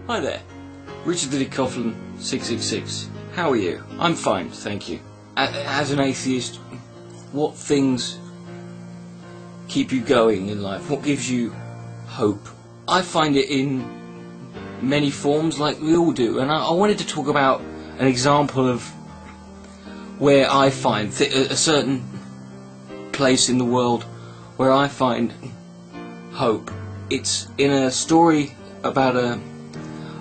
Hi there, Richard the Coughlin 666. How are you? I'm fine, thank you. As an atheist, what things keep you going in life? What gives you hope? I find it in many forms, like we all do, and I wanted to talk about an example of where I find a certain place in the world where I find hope. It's in a story about a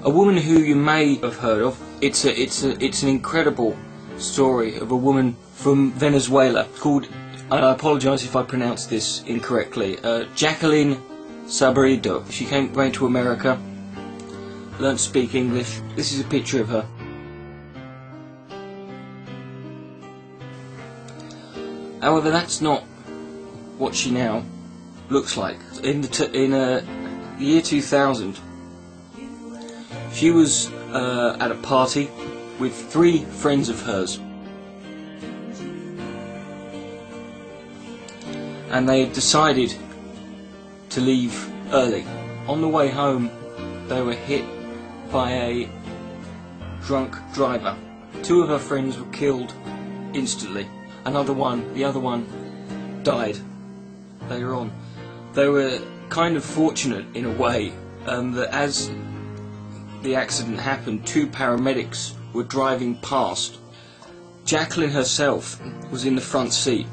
woman who you may have heard of. It's an incredible story of a woman from Venezuela called, and I apologise if I pronounce this incorrectly, Jacqueline Sabarido. She came to America, learned to speak English. This is a picture of her. However, that's not what she now looks like. In the year 2000, she was at a party with 3 friends of hers, and they decided to leave early. On the way home, they were hit by a drunk driver. 2 of her friends were killed instantly. The other one died later on. They were kind of fortunate in a way that as the accident happened, 2 paramedics were driving past. Jacqueline herself was in the front seat,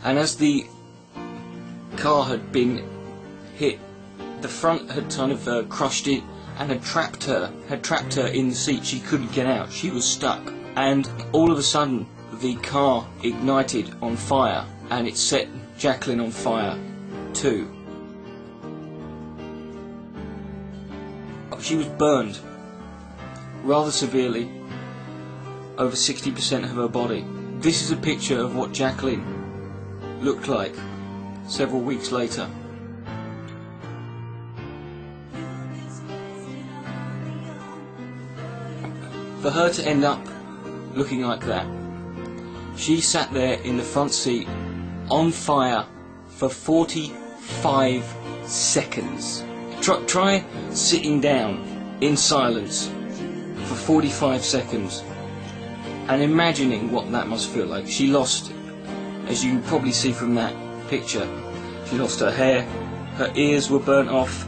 and as the car had been hit, the front had kind of crushed it and had trapped her in the seat. She couldn't get out, she was stuck, and all of a sudden the car ignited on fire, and it set Jacqueline on fire too. She was burned rather severely, over 60% of her body. This is a picture of what Jacqueline looked like several weeks later. For her to end up looking like that, she sat there in the front seat on fire for 45 seconds. Try sitting down in silence for 45 seconds and imagining what that must feel like. She lost, as you can probably see from that picture, she lost her hair, her ears were burnt off,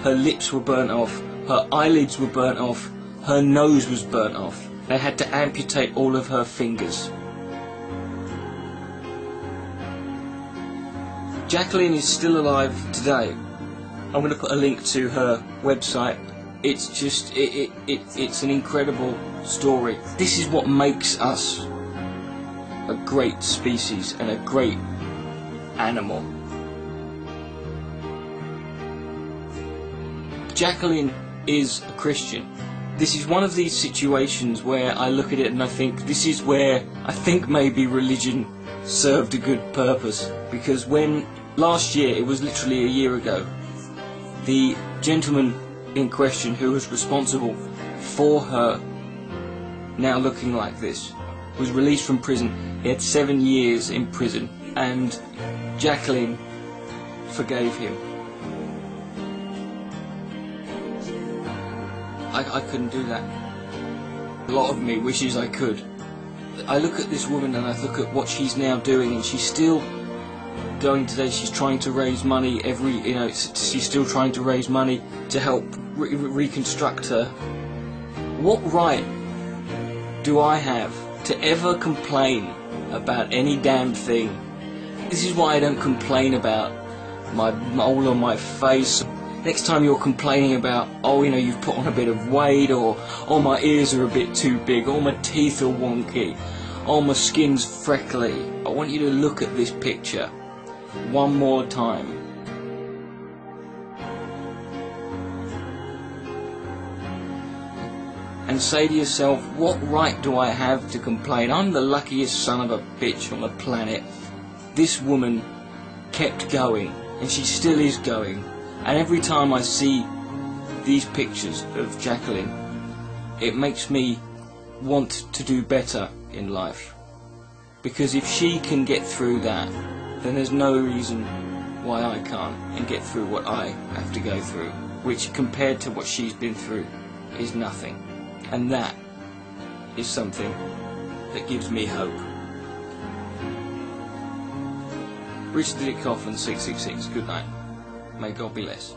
her lips were burnt off, her eyelids were burnt off, her nose was burnt off. They had to amputate all of her fingers. Jacqueline is still alive today. I'm going to put a link to her website. It's just, it's an incredible story. This is what makes us a great species and a great animal. Jacqueline is a Christian. This is one of these situations where I look at it and I think, this is where I think maybe religion served a good purpose. Because when last year, it was literally a year ago, the gentleman in question who was responsible for her now looking like this was released from prison. He had 7 years in prison, and Jacqueline forgave him. I couldn't do that. A lot of me wishes I could. I look at this woman and I look at what she's now doing, and she's still going today. She's trying to raise money she's still trying to raise money to help reconstruct her. What right do I have to ever complain about any damn thing? This is why I don't complain about my mole on my face. Next time you're complaining about, you've put on a bit of weight, or my ears are a bit too big, or my teeth are wonky, or my skin's freckly, I want you to look at this picture one more time. And say to yourself, what right do I have to complain? I'm the luckiest son of a bitch on the planet. This woman kept going, and she still is going. And every time I see these pictures of Jacqueline, it makes me want to do better in life. Because if she can get through that, then there's no reason why I can't and get through what I have to go through, which compared to what she's been through is nothing. And that is something that gives me hope. Richard Coughlin 666, good night. May God bless.